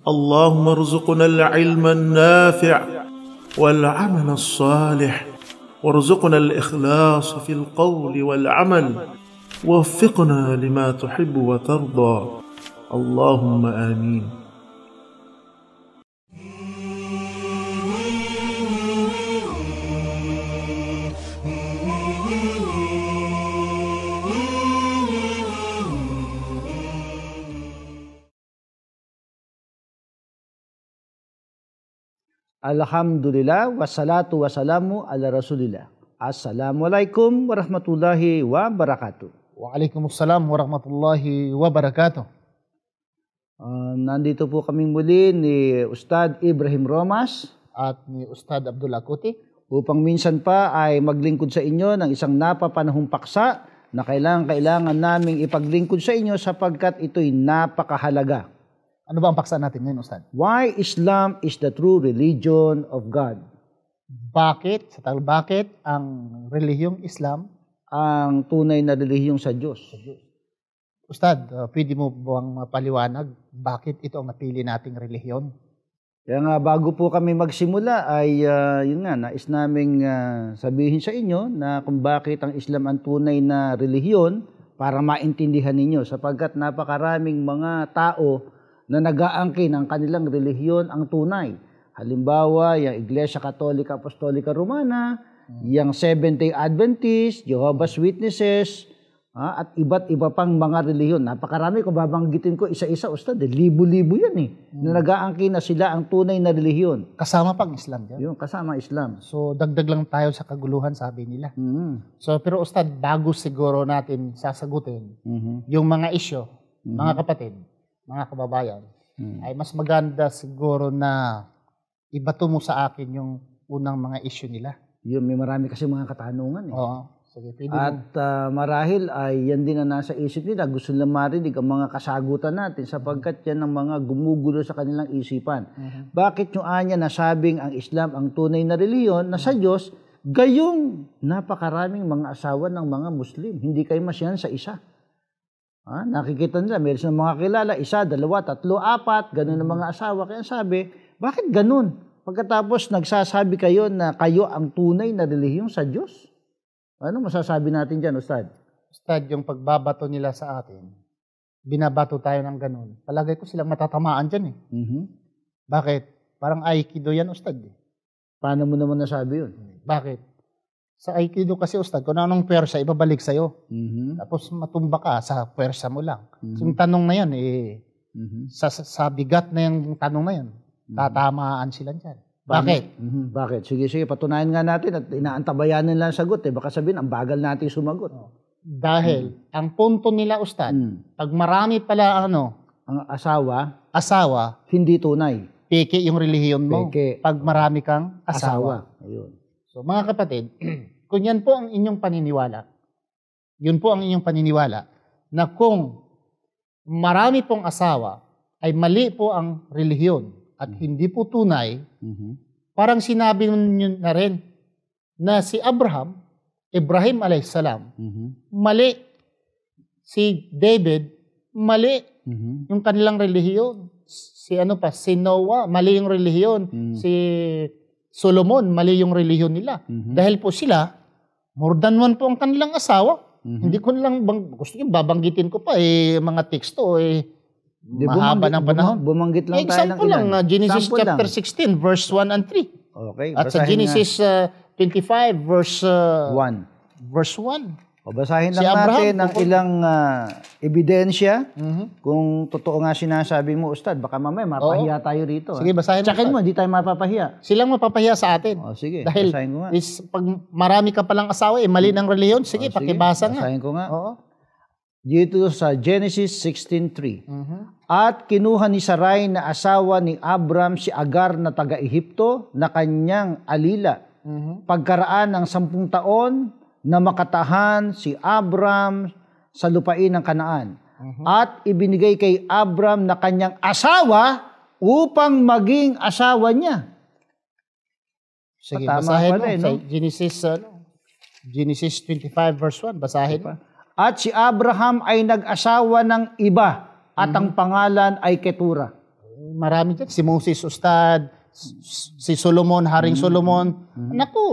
اللهم ارزقنا العلم النافع والعمل الصالح، وارزقنا الإخلاص في القول والعمل، ووفقنا لما تحب وترضى، اللهم آمين. Alhamdulillah, wassalatu wassalamu ala rasulillah. Assalamualaikum warahmatullahi wabarakatuh. Waalaikumsalam warahmatullahi wabarakatuh. Nandito po kami muli ni Ustad Ibrahim Romas at ni Ustad Abdul Akuti upang minsan pa ay maglingkod sa inyo ng isang napapanahong paksa na kailangan naming ipaglingkod sa inyo sapagkat ito'y napakahalaga. Ano ba ang paksa natin ngayon, Ustad? Why Islam is the true religion of God. Bakit ang relihiyong Islam ang tunay na relihiyong sa Diyos? Ustad, pwede mo bang mapaliwanag bakit ito ang napili nating relihiyon? Kaya nga bago po kami magsimula ay yun nga, nais naming sabihin sa inyo na kung bakit ang Islam ang tunay na relihiyon para maintindihan ninyo sapagkat napakaraming mga tao na nag-aangkin ang kanilang relihiyon ang tunay. Halimbawa, yung Iglesia Katolika Apostolika Romana, yung Seventh-day Adventist, Jehovah's Witnesses, at iba't iba pang mga relihiyon. Napakarami, kung babanggitin ko isa-isa, Ustad, libo-libo yan na nag-aangkin na sila ang tunay na relihiyon. Kasama pang Islam dyan? Yung kasama Islam. So, dagdag lang tayo sa kaguluhan, sabi nila. So, pero Ustad, bago siguro natin sasagutin yung mga isyo, mga kapatid, mga kababayan, ay mas maganda siguro na ibato mo sa akin yung unang mga issue nila. Yun, may marami kasi mga katanungan. Oo. Sige, pwede at marahil ay yan din na nasa isip nila. Gusto nila marinig ang mga kasagutan natin sapagkat yan ang mga gumugulo sa kanilang isipan. Bakit yung anya nasabing ang Islam ang tunay na reliyon na sa Diyos, gayong napakaraming mga asawa ng mga Muslim. Hindi kayo masyan sa isa. Nakikita nila, meron silang mga kilala, 1, 2, 3, 4, ganun ang mga asawa. Kaya sabi, bakit ganun? Pagkatapos nagsasabi kayo na kayo ang tunay na relihiyong sa Diyos? Ano masasabi natin dyan, Ustad? Ustad, yung pagbabato nila sa atin, binabato tayo ng ganun. Palagay ko silang matatamaan dyan . Bakit? Parang Aikido yan, Ustad . Paano mo naman nasabi yun? Bakit? Sa Aikido kasi, Ustad, kung anong pwersa, ibabalik sa'yo. Tapos matumba ka sa pwersa mo lang. So, yung tanong na yan, sa bigat na yung tanong na yan, tatamaan sila dyan. Bakit? Bakit? Sige, patunayan nga natin at inaantabayan nila ang sagot. Baka sabihin, ang bagal natin sumagot. Dahil, ang punto nila, Ustad, pag marami pala ang asawa, hindi tunay. Peke yung relihiyon mo. Peke. Pag marami kang asawa. Ayun. So mga kapatid, kung yan po ang inyong paniniwala, yun po ang inyong paniniwala, na kung marami pong asawa, ay mali po ang relihiyon at hindi po tunay, parang sinabi nyo na rin na si Ibrahim alayhisalam, mali. Si David, mali yung kanilang relihiyon. Si Noah, mali yung relihiyon. Si Solomon, mali yung relihiyon nila. Dahil po sila, more than one po ang kanilang asawa. Hindi ko lang, gusto nyo, babanggitin ko pa, mga teksto, mahaba ng panahon. Bumanggit lang tayo ng ilan. Example lang, Genesis chapter 16, verse 1 and 3. Okay. At sa Genesis 25, verse 1. O basahin lang natin ng ilang ebidensya kung totoo nga sinasabi mo, Ustad. Baka mamaya mapahiya tayo rito. Sige, basahin mo. Tsakin mo, hindi tayo mapapahiya. Silang mapapahiya sa atin. Sige, dahil basahin ko nga. Pag marami ka palang asawa, mali ng reliyon, sige, pakibasa nga. Basahin ko nga. Dito sa Genesis 16:3. At kinuha ni Sarai na asawa ni Abram si Agar na taga-Ehipto na kanyang alila. Pagkaraan ng 10 taon, na makatahan si Abram sa lupain ng Kanaan. At ibinigay kay Abram na kanyang asawa upang maging asawa niya. Sige, basahin mo. Genesis 25 verse 1, basahin mo. At si Abraham ay nag-asawa ng iba at ang pangalan ay Ketura. marami dyan. Si Moses Ustad, si Solomon, Haring Solomon. Naku,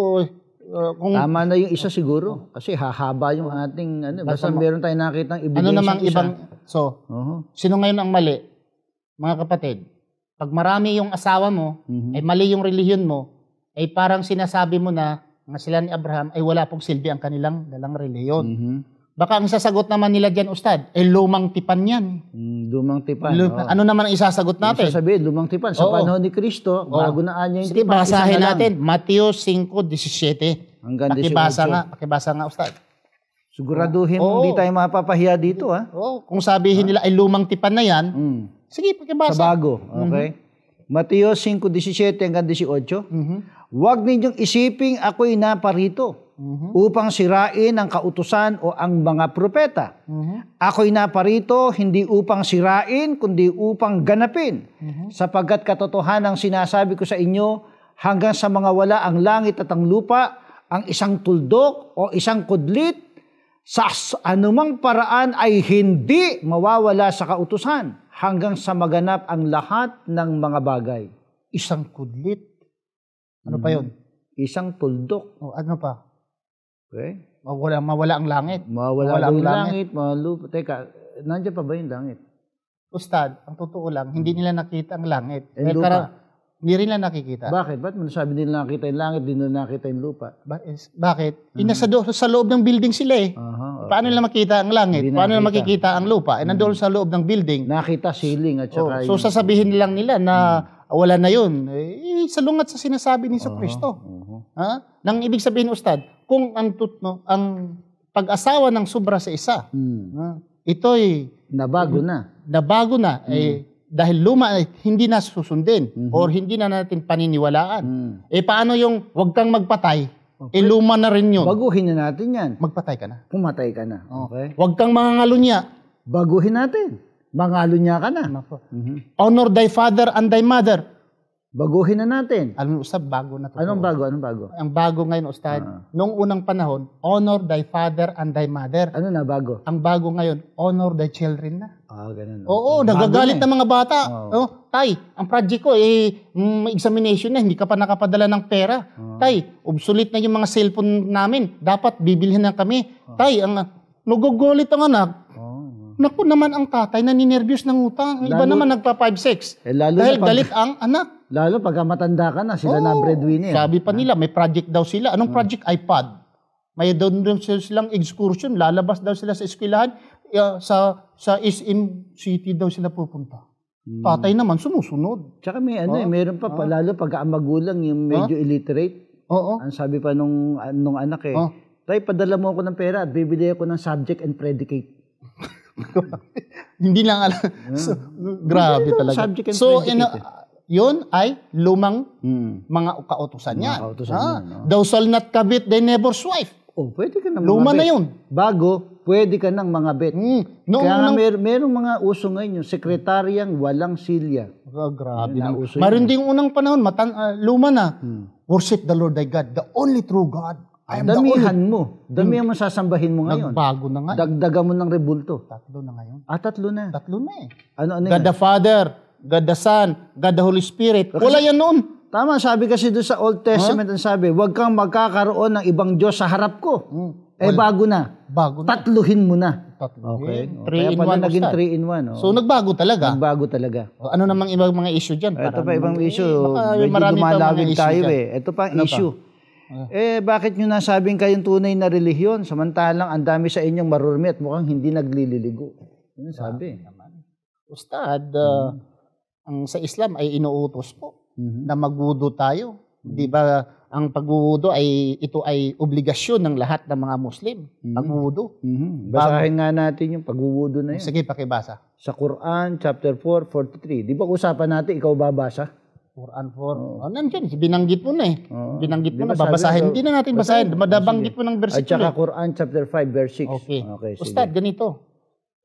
kung Tama na yung isa siguro. Kasi hahaba yung ating, basta meron tayong nakitang ebidensya. ano namang isa. ibang, so, Oo. sino ngayon ang mali? Mga kapatid, pag marami yung asawa mo, ay mali yung relihiyon mo, ay parang sinasabi mo na, nga sila ni Abraham, ay wala pong silbi ang kanilang dalang relihiyon. Baka ang sasagot naman nila dyan, Ustad, ay lumang tipan yan. Lumang tipan. oo. Ano naman ang isasagot natin? Sasabihin, lumang tipan. Sa Oo. panahon ni Kristo, bago na anya yung Sige, tipan. basahin isa na lang. natin. Mateo 5:17. Hanggang Pakibasa nga, Ustad. Siguraduhin mo, Oo. hindi tayo mapapahiya dito, ha? Oh, kung sabihin nila ay lumang tipan na yan, sige, Sa pakibasa. bago, okay? Mateo 5:17 hanggang 18. Huwag ninyong isiping ako'y naparito upang sirain ang kautusan o ang mga propeta. Ako'y naparito hindi upang sirain, kundi upang ganapin. Sapagkat katotohanan ang sinasabi ko sa inyo, hanggang sa mga wala ang langit at ang lupa, ang isang tuldok o isang kudlit, sa anumang paraan ay hindi mawawala sa kautusan hanggang sa maganap ang lahat ng mga bagay. Isang kudlit. Ano pa yun? Isang tuldok. O, ano pa? Okay? Mawala ang langit. Mawawala daw yung langit, malupa. Teka, nandiyan pa ba yung langit? Ustad, ang totoo lang, hindi nila nakita ang langit. Yung lupa. Hindi rin nila nakikita. Bakit? Ba't mo nasabi nila nakita yung langit, di nila nakita yung lupa? Bakit? Sa loob ng building sila eh. Aha, okay. Paano nila makita ang langit? Hindi Paano nila nakita. makikita ang lupa? Eh, nandoon sa loob ng building. Nakita ceiling at saka So sasabihin lang nila na wala na yun. Eh, salungat sa sinasabi ni Kristo. Ha? Nang ibig sabihin, Ustad, kung ang pag-asawa ng sobra sa isa, ito'y nabago na. nabago na, dahil luma, hindi na susundin or hindi na natin paniniwalaan. Eh paano yung wag kang magpatay? Eh luma na rin yun. Baguhin na natin yan. Magpatay ka na. Pumatay ka na. Okay? Wag kang mangangalunya. Baguhin natin. Mangalunya ka na. Honor thy father and thy mother. Baguhin na natin. Alam mo, Ustad, bago na to. Anong bago? Anong bago? Ang bago ngayon, Ustad, noong unang panahon, honor thy father and thy mother. Ano na bago? Ang bago ngayon, honor thy children na. Ganun. Oo, Bago nagagalit na ng mga bata. Tay, ang project ko, may examination na, hindi ka pa nakapadala ng pera. Tay, obsolete na yung mga cellphone namin. Dapat bibilhin na kami. Tay, nagugulit ang anak. Naku naman ang tatay, naninervyos ng utang. Ang iba naman nagpa 5-6. Lalo Dahil na pag, galit ang anak. lalo pagka matanda ka na, sila na breadwinner. Sabi pa nila, may project daw sila. Anong project? iPad. May doon silang excursion. Lalabas daw sila sa eskwelahan. Sa SM City daw sila pupunta. Tatay naman, sumusunod. Tsaka may meron pa, lalo pagka ang magulang yung medyo illiterate. Oo. Ang sabi pa nung anak Tay, padala mo ako ng pera at bibili ako ng subject and predicate. Hindi lang alam. So, grabe talaga. Subject and So, predicate. yun ay lumang mga kautusan yan. kautusan yan, no? Thou shall not covet thy neighbor's wife. Pwede ka nang Luma mga na bet. yun. Bago, pwede ka nang mga bet. Noong Kaya nga unang- merong mga uso ngayon, yung sekretaryang walang silya. Grabe Yun, na. nauso Meron ding unang panahon, luma na. Worship the Lord thy God, the only true God. I am the only. Damihan mo sasambahin mo ngayon. Nagbago na nga. Dagdagan mo ng rebulto. 3 na ngayon. 3 na. 3 na eh. Ano God yan? the Father, God the Son, God the Holy Spirit. Wala yan noon. Tama, sabi kasi doon sa Old Testament, ang sabi, huwag kang magkakaroon ng ibang Diyos sa harap ko. Bago na. Bago na. Tatluhin mo na. Okay. Kaya pala naging 3 in 1. So nagbago talaga. Nagbago talaga. Ano namang ibang mga issue dyan? Ito pa ibang issue. Baka Medyo marami pa mga dumalawin issue tayo dyan. Ito pa ang issue. Bakit nyo nasabing kayong tunay na relihiyon samantalang ang dami sa inyong marurumi at mukhang hindi naglililigo? Ano sabi? Ustad, ang sa Islam ay inuutos po na magwudu tayo. Di ba ang pagwudu ito ay obligasyon ng lahat ng mga Muslim. Pagwudu. Basahin nga natin yung pagwuwudo na yun. Sige, pakibasa. Sa Quran, chapter 4:43. Di ba usapan natin, ikaw babasa? Quran 4. Nandiyan, binanggit mo na eh. Binanggit mo Di ba na, babasahin. sabi, Hindi na natin basahin. Madabanggit mo ng At versikulo. saka Quran, chapter 5, verse 6. Okay. Sige. Ustad, ganito.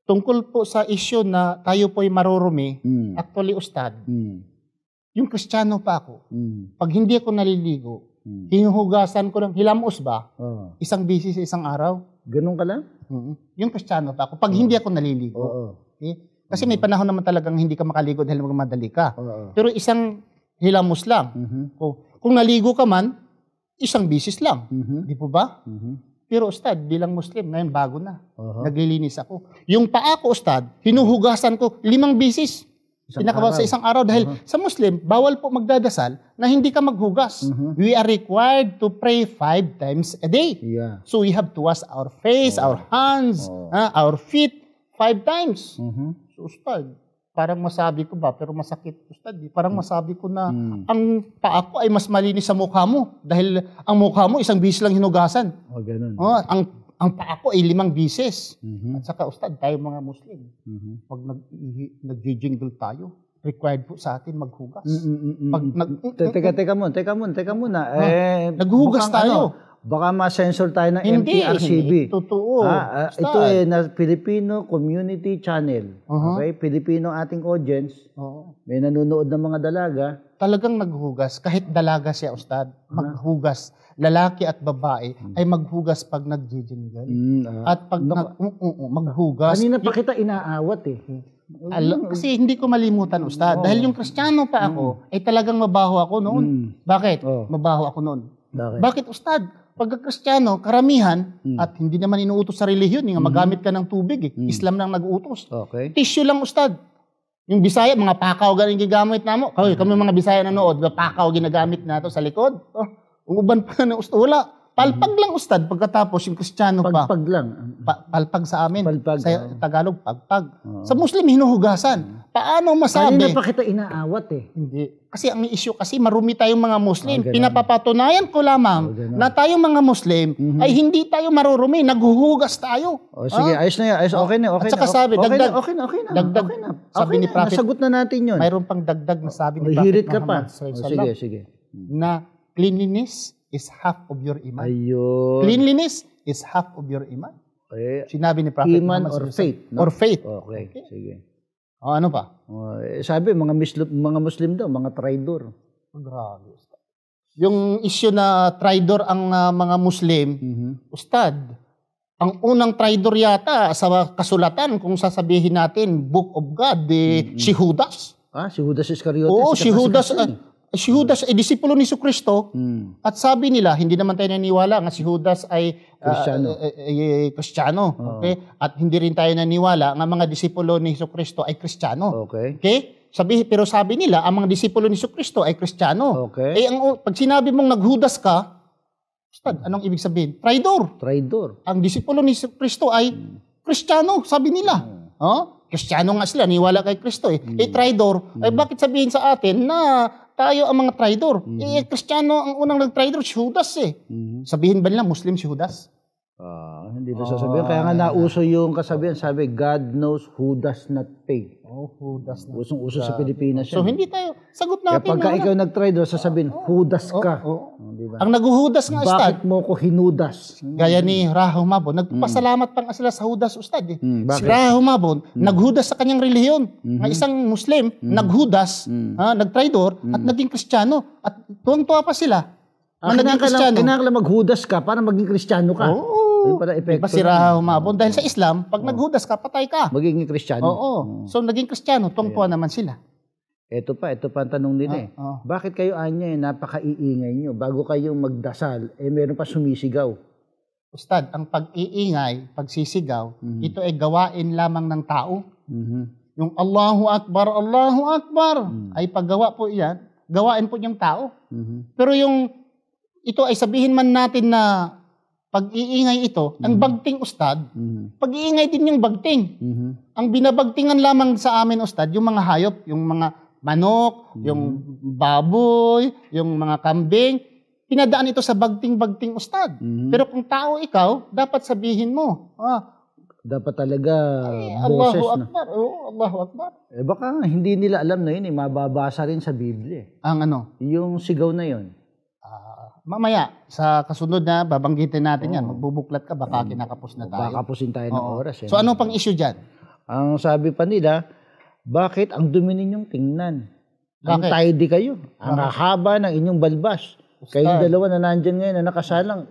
Tungkol po sa issue na tayo po ay marurumi, actually, Ustad, yung Kristiyano pa ako, pag hindi ako naliligo, hinuhugasan ko ng hilamos ba? Isang bisis sa isang araw. Ganun ka lang? Yung Kristiyano pa ako, pag hindi ako naliligo. Oo. Okay? Kasi may panahon naman talagang hindi ka makaligo dahil magmadali ka. Oo. Pero isang hilamos lang. Mhm. Kung naligo ka man, isang bisis lang. Mhm. Di po ba? Mhm. Pero Ustad, bilang Muslim, ngayon bago na. Oho. Naglilinis ako. Yung paa ko, Ustad, hinuhugasan ko 5 bisis. Sa isang araw. Dahil sa Muslim, bawal po magdadasal na hindi ka maghugas. We are required to pray 5 times a day. Yeah. So we have to wash our face, our hands, our feet 5 times. Mhm. So Ustad, parang masabi ko ba, pero masakit Ustad. Parang masabi ko na ang paa ko ay mas malinis sa mukha mo. Dahil ang mukha mo, isang bisis lang hinugasan. Oh, ganun. Ang paa ko ay 5 bisis. Mhm. At saka Ustad, tayo mga Muslim, Mhm. pag nag-jingle tayo, required po sa atin maghugas. Pag Teka muna. naghuhugas mukhang tayo. Baka ma-censor tayo ng Hindi, MTRCB. totoo. Ustad. Ito na Filipino Community Channel. Okay? Filipino ating audience. Oo. May nanonood ng mga dalaga. Talagang naghuhugas. Kahit dalaga siya, Ustad, maghugas. Lalaki at babae ay maghugas pag nag-jingle. At pag maghugas. Kanina pa kita inaawat eh. Kasi hindi ko malimutan, Ustad. Dahil yung Kristiyano pa ako, ay talagang mabaho ako noon. Bakit? Mabaho ako noon. Bakit, Ustad? Pagka Kristiyano, karamihan, at hindi naman inuutos sa relihiyon, yung magamit ka ng tubig. Islam lang nag-uutos. Okay. Tissue lang, Ustad. Yung Bisaya, mga pakaw galing gigamit na mo. Kami mga Bisaya nanood, pakaw ginagamit na to sa likod. Uban pa na, Ustad. Wala. Palpag lang, Ustad, pagkatapos yung Kristiyano pa. Palpag lang. Palpag sa amin. Palpag, Sa Tagalog, pagpag. Sa Muslim, hinuhugasan. Paano masabi? Kanina pa kita inaawat eh. Hindi. Kasi ang issue, kasi marumi tayong mga Muslim. Pinapapatunayan ko lamang na tayong mga Muslim ay hindi tayo marurumi. Naghuhugas tayo. Sige, ayos na yan. Okay na. At saka sabi, dagdag. Okay na. Dagdag. Sabi ni Prophet. Nasagot na natin yun. Mayroon pang dagdag na sabi ni Prophet Hirit ka pa. Muhammad Sige. na cleanliness is half of your iman. Ayun. Cleanliness is half of your iman. Sinabi ni Prophet Iman Muhammad or faith. No? Or faith. Okay. Sige. Ano pa? Sabi, mga Muslim daw, mga traidor. Grabe. Yung issue na traidor ang mga Muslim, Ustad, ang unang traidor yata sa kasulatan, kung sasabihin natin, Book of God, si Judas. Si Judas Iscariote. Oo, si Judas ay disipulo ni Jesucristo. At sabi nila, hindi naman tayo naniwala nga si Judas ay Kristiyano. Okay? At hindi rin tayo naniwala nga mga disipulo ni Jesucristo ay Kristiyano. Okay. Pero sabi nila, ang mga disipulo ni Jesucristo ay Kristiyano. Okay. Pag sinabi mong naghudas ka, Ustad, anong ibig sabihin? Traidor. Ang disipulo ni Jesucristo ay Kristiyano, sabi nila. Kristiyano nga sila, niwala kay Kristo traidor. Bakit sabihin sa atin na tayo ang mga traidor? Kristiyano ang unang nag-traidor, si Judas Sabihin ba nila Muslim si Judas? Hindi na sasabihin. Kaya nga nauso yung kasabihan, sabi, God knows who does not pay. Who does not. Usong-uso sa Pilipinas yan. So hindi tayo, sagot Kaya natin. pagka ikaw nag-traidor, sasabihin, hudas ka. Diba? Ang naghuhudas nga, Ustad. Bakit mo ko hinudas? Gaya ni Rahul Mabon, nagpasalamat pa nga sila sa Judas, Ustad. Bakit? Si Rahul Mabon, naghudas sa kanyang relihiyon. Nga isang Muslim, naghudas, nagtraidor, at naging Kristiyano. At tuwang-tuwa pa sila. Kinakailangan maghudas ka para maging Kristiyano ka. Diba si Rahul Mabon? Dahil sa Islam, pag naghudas ka, patay ka. Magiging Kristiyano. So naging Kristiyano, tuwang-tuwa naman sila. Ito pa ang tanong nila Bakit kayo napaka-iingay nyo? Bago kayong magdasal, meron pa sumisigaw. Ustad, ang pag-iingay, pagsisigaw, ito ay gawain lamang ng tao. Yung Allahu Akbar, ay paggawa po yan, gawain po niyang tao. Pero ito ay sabihin man natin na pag-iingay ito, ang bagting, Ustad, pag-iingay din yung bagting. Ang binabagtingan lamang sa amin, Ustad, yung mga hayop, yung mga manok, yung baboy, yung mga kambing, pinadaan ito sa bagting-bagting, Ustad. Pero kung tao ikaw, dapat sabihin mo, dapat talaga Allahu Akbar. Allahu Akbar. Baka hindi nila alam na yun, mababasa rin sa Biblia. Ang ano? Yung sigaw na yun. Mamaya, sa kasunod na, babanggitin natin yan. Magbubuklat ka, baka kinakapos na tayo. Baka kapusin tayo ng oras. So, anong pang issue dyan? Ang sabi pa nila, bakit ang dumi ninyong tingnan? Ang tidy kayo. Ang haba ng inyong balbas. Kayong dalawa na nandyan ngayon na nakasalang.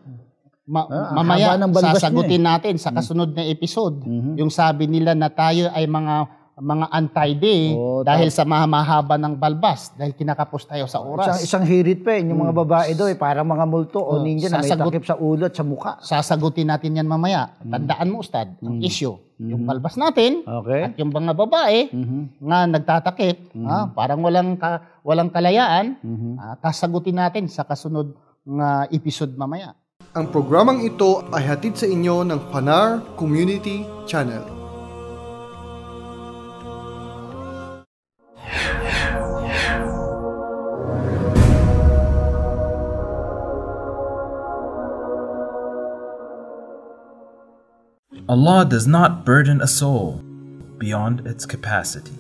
Mamaya, sasagutin natin sa kasunod na episode. Yung sabi nila na tayo ay mga mga untidy dahil sa mahaba ng balbas, dahil kinakapos tayo sa oras. Isang hirit pa yung mga babae doon, parang mga multo o ninja na may takip sa ulo at sa mukha. Sasagutin natin yan mamaya. Tandaan mo, Ustad, ang issue. Yung balbas natin at yung mga babae nga nagtatakip, parang walang kalayaan, sasagutin natin sa kasunod ng episode mamaya. Ang programang ito ay hatid sa inyo ng Fanar Community Channel. Allah does not burden a soul beyond its capacity.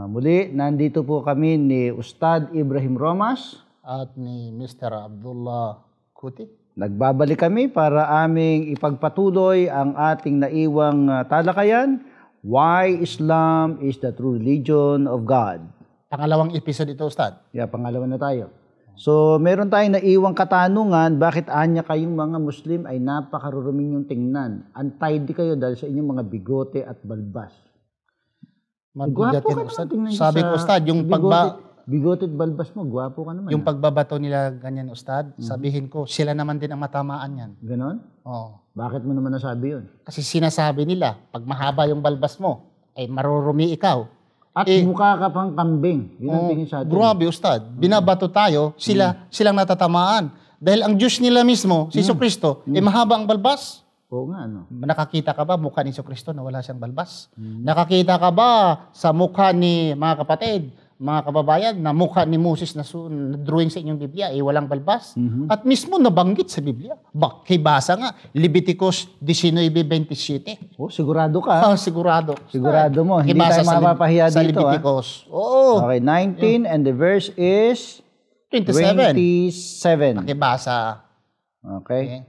Muli, nandito po kami ni Ustad Ibrahim Romas at ni Mr. Abdullah Kuti. Nagbabalik kami para aming ipagpatuloy ang ating naiwang talakayan, Why Islam is the True Religion of God. Pangalawang episode ito, Ustad. Pangalawa na tayo. So, meron tayong naiwang katanungan, bakit anya kayong mga Muslim ay napakaruruming yung tingnan? Untidy kayo dahil sa inyong mga bigote at balbas. Mabigat yan, Ustad. Sabi ko, Ustad, yung bigote at balbas mo, gwapo ka naman. Yung pagbabato nila ganyan, Ustad, sabihin ko, sila naman din ang matamaan yan. Ganon? Oo. Bakit mo naman nasabi yun? Kasi sinasabi nila, pag mahaba yung balbas mo, ay marurumi ikaw. At mukha ka pang kambing. Yun ang tingin sa atin. Grabe, Ustad. Binabato tayo, silang natatamaan. Dahil ang Diyos nila mismo, si Jesucristo, mahaba ang balbas. Oo nga, ano? Nakakita ka ba mukha ni Jesucristo na wala siyang balbas? Nakakita ka ba sa mukha ni mga kapatid, mga kababayan, na mukha ni Moses na drawing sa inyong Biblia, walang balbas? At mismo nabanggit sa Biblia. Basa nga, Leviticus 19:27. Sigurado ka? Sigurado. Sigurado mo. Hindi tayo mapapahiya dito. Sa Leviticus. Oo. Okay, 19 and the verse is 27. Pakibasa. Okay.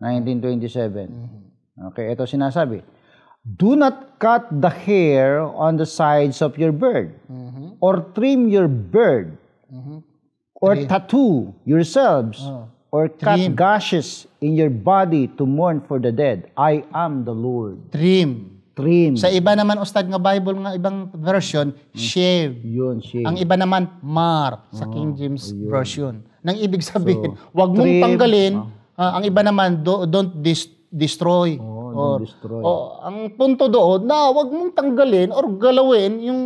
19:27. Okay, ito sinasabi. Do not cut the hair on the sides of your beard, or trim your beard, or tattoo yourselves, or cut gashes in your body to mourn for the dead. I am the Lord. Trim. Trim. Sa iba naman, Ustad, nga Bible, nga ibang version, shave. Yun, shave. Ang iba naman, mar, sa King James Version. Nang ibig sabihin, wag mong tanggalin. Ang iba naman, don't destroy. Ang punto doon na wag mong tanggalin or galawin yung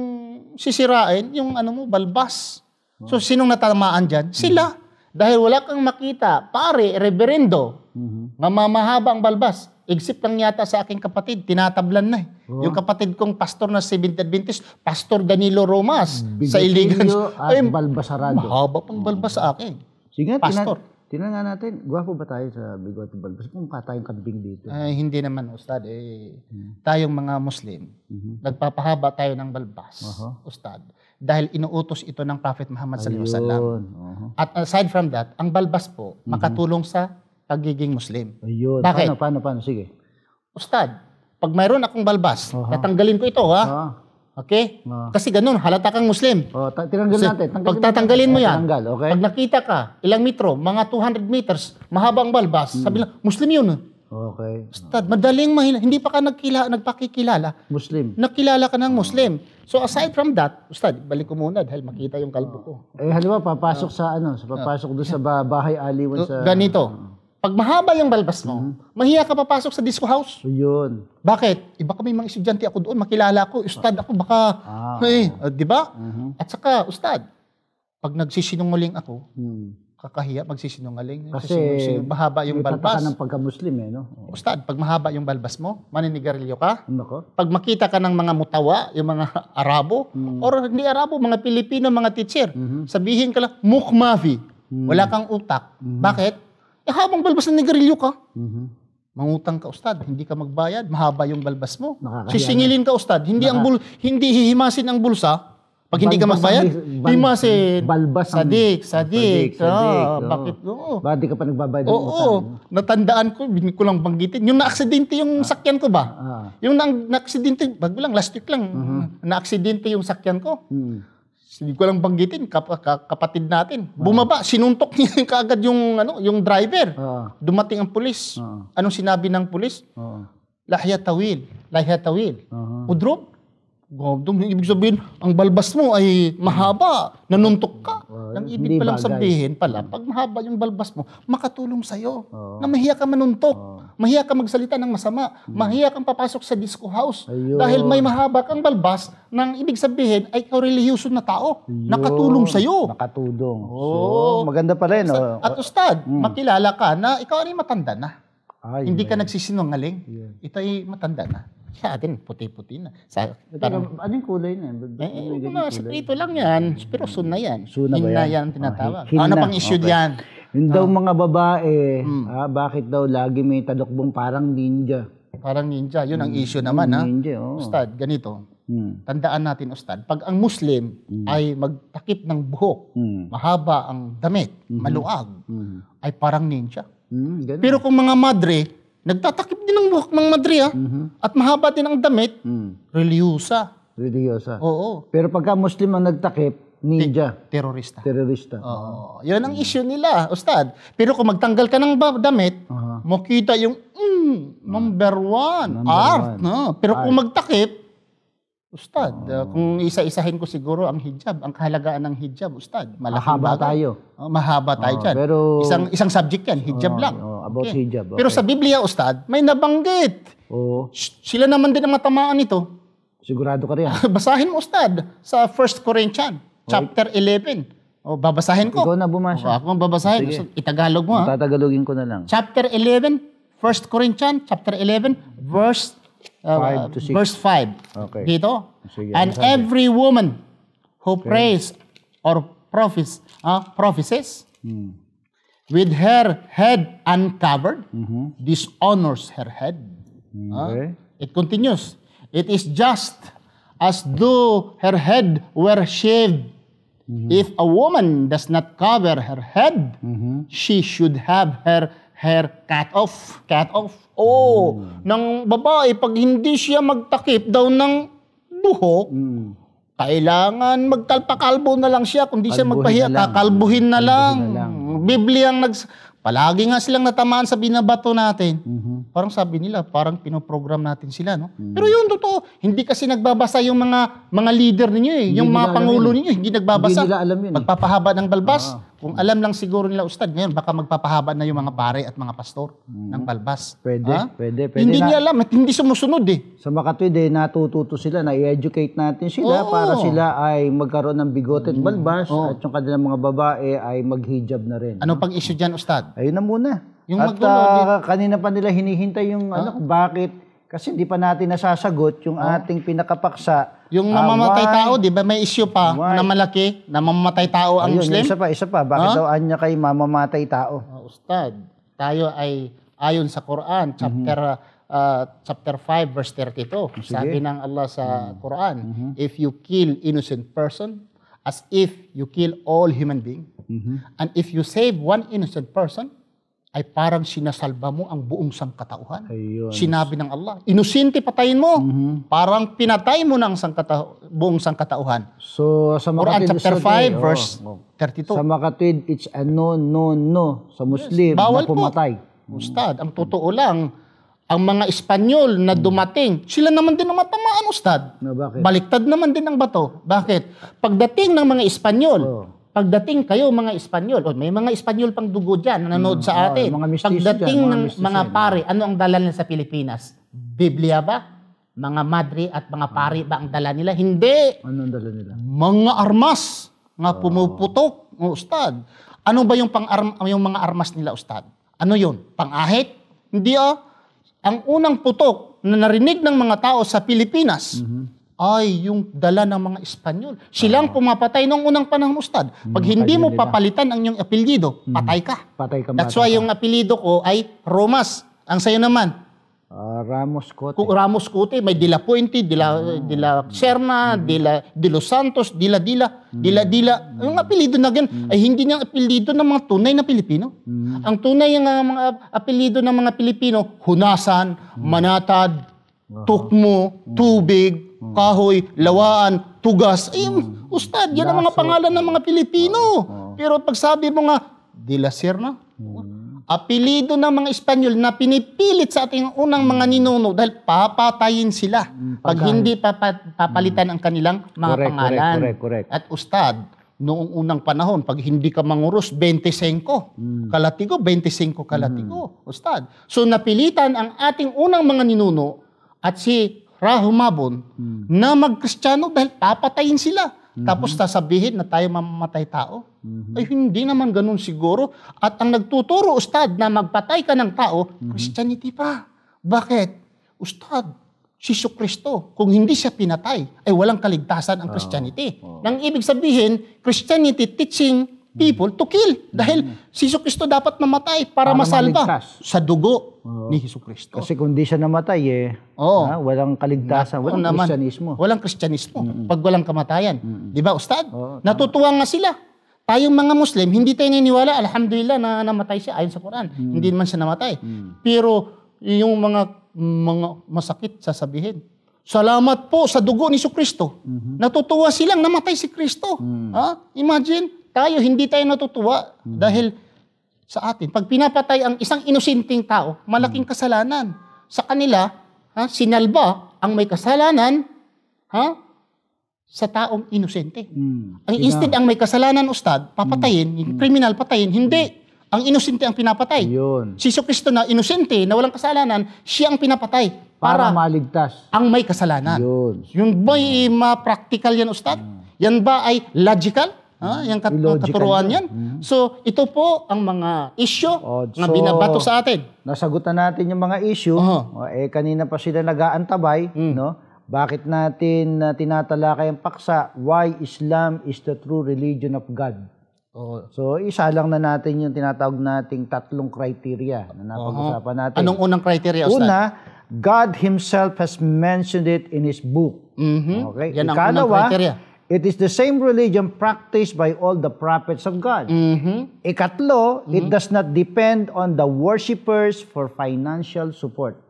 sisirain yung balbas. So sinong natamaan diyan? Sila. Dahil wala kang makita, pare, reverendo, mamamahaba ang balbas. Except lang yata sa aking kapatid, tinatablan na . Yung kapatid kong pastor na Seventh Adventist, Pastor Danilo Romas, sa Iligan. Ay, balbasarado. Mahaba pang balbas sa akin. Sige, pastor. Tingnan nga natin, gwapo ba tayo sa bigote balbas? Kung mukha tayong kambing dito. Hindi naman, Ustad. Tayong mga Muslim, nagpapahaba tayo ng balbas, Ustad. Dahil inuutos ito ng Prophet Muhammad sallallahu alaihi wasallam. At aside from that, ang balbas po, makatulong sa pagiging Muslim. Ayun. Bakit? Paano? Sige. Ustad, pag mayroon akong balbas, tatanggalin ko ito, Okay? Kasi ganun, halata kang Muslim. Tinanggal natin. Pag tatanggalin mo yan, okay. Pag nakita ka, ilang metro, mga 200 meters, mahabang balbas, sabi lang, Muslim yun. Okay. Ustad, madaling mahina. Hindi pa ka nagpakikilala. Muslim. Nakilala ka ng Muslim. So aside from that, Ustad, balik ko muna dahil makita yung kalbo ko. Halimbawa, papasok papasok doon sa bahay aliwan sa... Ganito. Pag mahaba yung balbas mo, mahiya ka papasok sa disco house. Yun. Bakit? Iba kami mga estudyante ako doon, makilala ko, Ustad ako, baka, di ba? At saka, Ustad, pag nagsisinungaling ako, kakahiya magsisinungaling. Kasi mahaba yung balbas. May ng pagka-Muslim Ustad, pag mahaba yung balbas mo, maninigarilyo ka. Nako. Pag makita ka ng mga mutawa, yung mga Arabo, or hindi Arabo, mga Pilipino, mga teacher, sabihin ka lang, mukmavi, wala kang utak. Bakit? Habang balbas na nigarilyo ka, mangutang ka, Ustad, hindi ka magbayad, mahaba yung balbas mo. Sisingilin ka, Ustad, hindi hihimasin ang bulsa, Pag hindi ka magbayad, himasin. Balbas. Sadik. Oo. Bakit? Oo. Bakit di ka pa nagbabayad ng utang? Oo. Natandaan ko, hindi ko lang banggitin. Yung na-aksidente yung sakyan ko ba? Yung na-aksidente, bago lang, last week lang, na-aksidente yung sakyan ko. Hindi ko lang banggitin, kapatid natin. Bumaba, sinuntok niya kaagad yung driver. Dumating ang pulis. Anong sinabi ng pulis? Lahya tawil. Udrop. Ibig sabihin, ang balbas mo ay mahaba, nanuntok ka. Ang ibig palang sabihin pala, pag mahaba yung balbas mo, makatulong sa'yo. Na mahiya ka manuntok, mahiya ka magsalita ng masama, mahiya kang papasok sa disco house. Dahil may mahaba kang balbas, nang ibig sabihin ay ikaw relihiyoso na tao. Nakatulong sa'yo. Nakatulong. So, maganda pa rin. At ustad, makilala ka na ikaw ay matanda na. Hindi ka nagsisinungaling. Ito ay matanda na. Sa atin, puti-puti na. Anong kulay na? Ito lang yan. Pero sun na yan. Suna ba yan? Hina yan ang tinatawag. Ano pang issue diyan? Yung daw mga babae, bakit daw lagi may talokbong parang ninja? Parang ninja. Yun ang issue naman. Ninja, Ustad, ganito. Tandaan natin, Ustad. Pag ang Muslim ay magtakip ng buhok, mahaba ang damit, maluag, ay parang ninja. Pero kung mga madre, nagtatakip din ng buhok ng madre at mahaba din ang damit, reliyosa. Oo. Pero pagka Muslim ang nagtakip, ninja. Terorista. Oo. Yun ang issue nila, Ustad. Pero kung magtanggal ka ng damit, makita yung number one, art. Pero kung magtakip, Ustad, kung isa-isahin ko siguro ang hijab, ang kahalagaan ng hijab, Ustad. Mahaba tayo. Mahaba tayo dyan. Pero, isang subject yan, hijab lang. About hijab. Okay. Pero sa Biblia, Ustad, may nabanggit. Sila naman din ang matamaan nito. Sigurado ka rin. Basahin mo, Ustad, sa 1 Corinthians, chapter 11. Babasahin ko. Ikaw na bumasa. Ako ang babasahin. Sige. Itagalog mo, Tatagalogin ko na lang. Chapter 11, 1 Corinthians, chapter 11, verse 5. Okay. Dito. Sige, And every woman who prays or prophecies with her head uncovered dishonors her head. It continues. It is just as though her head were shaved. If a woman does not cover her head, she should have her hair cut off. Ng babae, pag hindi siya magtakip daw ng buhok, kailangan magkalpakalbo na lang siya. Kung di siya magpahiya, kakalbuhin na lang. Biblia ang palagi nga silang natamaan sa binabato natin. Parang sabi nila, parang pinoprogram natin sila, no? Pero yun, totoo. Hindi kasi nagbabasa yung mga leader ninyo eh. Yung mga pangulo ninyo, hindi nagbabasa. Hindi nila alam yun. Magpapahaba ng balbas. Kung alam lang siguro nila, Ustad, ngayon baka magpapahaba na yung mga pare at mga pastor ng balbas. Pwede. Hindi niya alam at hindi sumusunod eh. Sa makatwid natututo sila, na-educate natin sila para sila ay magkaroon ng bigote at balbas at yung kanilang mga babae ay maghijab na rin. Ano pang issue dyan, Ustad? Ayun na muna. Yung at kanina pa nila hinihintay yung bakit kasi hindi pa natin nasasagot yung ating pinakapaksa. Yung namamatay tao, di ba may issue pa na malaki, na mamamatay tao ang Muslim? Isa pa. Bakit daw anya kay mamamatay tao? Ustad, tayo ay ayon sa Quran, chapter 5, verse 32. Sabi ng Allah sa Quran, if you kill innocent person, as if you kill all human being, and if you save one innocent person, ay parang sinasalba mo ang buong sangkatauhan. Ayun. Sinabi ng Allah, inosente patayin mo. Parang pinatay mo ng buong sangkatauhan. So, sa Quran makatwid, chapter 5, verse 32. Sa makatwid, it's a no. Sa Muslim, bawal na pumatay. Ustad, ang totoo lang, ang mga Espanyol na dumating, sila naman din ang matamaan, Ustad. Bakit? Baliktad naman din ang bato. Bakit? Pagdating ng mga Espanyol, pagdating kayo mga Espanyol, may mga Espanyol pang dugo dyan na nanood sa atin. Pagdating ng mga pare, ano ang dala nila sa Pilipinas? Biblia ba? Mga madre at mga pare ba ang dala nila? Hindi. Ano ang dala nila? Mga armas nga pumuputok, Ustad. Ano ba yung mga armas nila, Ustad? Ano yun? Pang-ahit? Hindi Ang unang putok na narinig ng mga tao sa Pilipinas ay yung dala ng mga Espanyol. Silang pumapatay noong unang panahon, Ustad. Pag hindi mo papalitan ang iyong apelyido, patay ka. Patay ka. That's why yung apelyido ko ay Romas. Ang sayo naman, Ramos Cote. Kung Ramos Cote, may De La Puente, De La Serna, De Los Santos, Dila. Yung apelido na ganyan ay hindi niyang apelido ng mga tunay na Pilipino. Ang tunay ng mga apelido ng mga Pilipino, Hunasan, Manatad, Tukmo, Tubig, Kahoy, Lawaan, Tugas. Ay, Ustad, yan ang mga pangalan ng mga Pilipino. Pero pag sabi mo nga, De La Serna, apelido ng mga Espanyol na pinipilit sa ating unang mga ninuno dahil papatayin sila pag hindi papalitan ang kanilang mga pangalan. Correct. At Ustad, noong unang panahon, pag hindi ka mangurus, 25 kalatigo, 25 kalatigo. Ustad. So napilitan ang ating unang mga ninuno at si Rahumabon na mag-Kristiyano dahil papatayin sila. Tapos sasabihin na tayo mamamatay tao. Ay hindi naman ganun siguro. At ang nagtuturo, Ustad, na magpatay ka ng tao, Christianity pa. Bakit? Ustad, si Jesucristo, kung hindi siya pinatay, ay walang kaligtasan ang Christianity. Nang ibig sabihin, Christianity teaching people to kill. Dahil si Jesucristo dapat mamatay para masalba maligtas. sa dugo ni Jesucristo. Kasi kung di siya namatay walang kaligtasan, walang Kristyanismo. Walang Kristyanismo pag walang kamatayan. Di ba, Ustad? Natutuwa nga sila. Tayong mga Muslim, hindi tayo naniniwala, alhamdulillah, na namatay siya ayon sa Quran. Hindi naman siya namatay. Pero yung mga masakit sasabihin, salamat po sa dugo ni Jesucristo. Natutuwa silang namatay si Kristo. Imagine, tayo, hindi tayo natutuwa dahil sa atin. Pag pinapatay ang isang inosenteng tao, malaking kasalanan. Sa kanila, sinalba ang may kasalanan sa taong inosente. Instead, ang may kasalanan, Ustad, papatayin, yung criminal patayin, hindi. Ang inosente ang pinapatay. Yun. Si Jesucristo na inosente, na walang kasalanan, siya ang pinapatay Para maligtas. ang may kasalanan. Yun. Yung ba'y ma-practical yan, Ustad? Yan ba ay logical? Yung katuruan yan. So, ito po ang mga issue na binabato sa atin. Nasagutan natin yung mga issue. Kanina pa sila nag-aantabay, no? Bakit natin tinatalakay ang paksa? Why Islam is the true religion of God? So, isa lang na natin yung tinatawag nating tatlong criteria na napag-usapan natin. Anong unang criteria, Ustad? Una, God Himself has mentioned it in His book. Okay? Yan ang unang criteria. It is the same religion practiced by all the prophets of God. Ikatlo, it does not depend on the worshippers for financial support.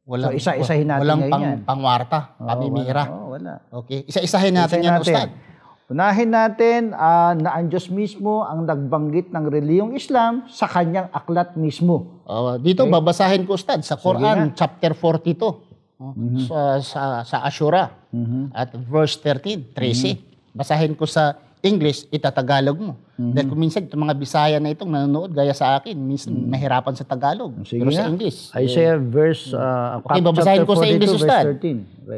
So, isa-isahin natin walang ngayon yan. pangwarta, pamimira. Wala. Okay, isa-isahin natin yan, Ustad. Unahin natin na ang Diyos mismo ang nagbanggit ng reliyong Islam sa kanyang aklat mismo. Dito, babasahin ko, Ustad, sa Quran, chapter 42. Sa Ashura at verse 13. Basahin ko sa English, itatagalog mo. Dahil kung minsan itong mga Bisaya na itong nanonood gaya sa akin, minsan mahirapan sa Tagalog. Pero sa English. Isaiah Okay, babasahin ko sa English, Ustad.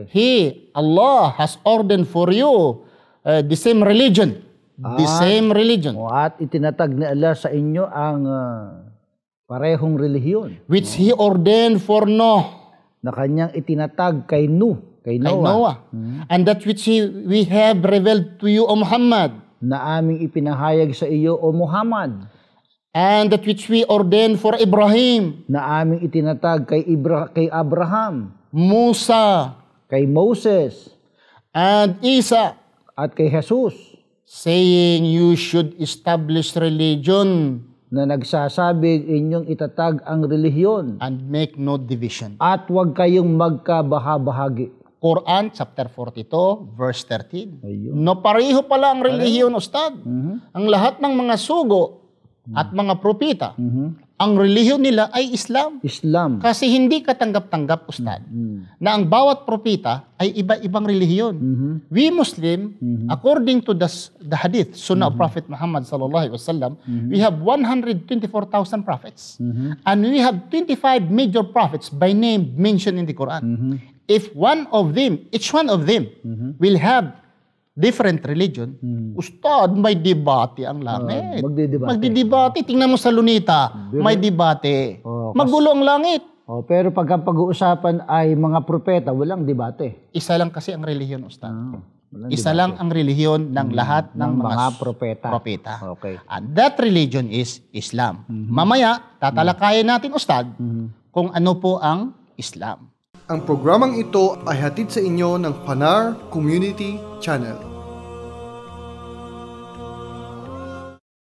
He, Allah, has ordained for you the same religion. The same religion. At itinatag ni Allah sa inyo ang parehong relihiyon. Which He ordained for Noah. Na kanyang itinatag kay Noah. And that which we have revealed to you, O Muhammad. Na aming ipinahayag sa iyo, O Muhammad. And that which we ordained for Ibrahim. Na aming itinatag kay Abraham. Musa. Kay Moses. And Isa. At kay Jesus. Saying you should establish religion. Na nagsasabing inyong itatag ang relihiyon. And make no division. At huwag kayong magkabahabahagi. Quran, chapter 42, verse 13. No, pareho pala ang relihiyon, Ustad. Ang lahat ng mga sugo at mga propita, ang relihiyon nila ay Islam. Kasi hindi katanggap-tanggap, Ustad, na ang bawat propita ay iba-ibang relihiyon. We Muslim, according to the hadith, Sunnah of Prophet Muhammad sallallahu alaihi wasallam, we have 124,000 prophets. And we have 25 major prophets by name mentioned in the Quran. If each one of them will have different religion, Ustad, may debate ang langit. Magdidebate. Tingnan mo sa Lunita, may debate. Magulo ang langit. Pero pag ang pag-uusapan ay mga propeta, walang debate. Isa lang kasi ang relihiyon, Ustad. Isa lang ang relihiyon ng lahat ng mga propeta. Okay. And that religion is Islam. Mamaya, tatalakayin natin, Ustad, kung ano po ang Islam. Ang programang ito ay hatid sa inyo ng Fanar Community Channel.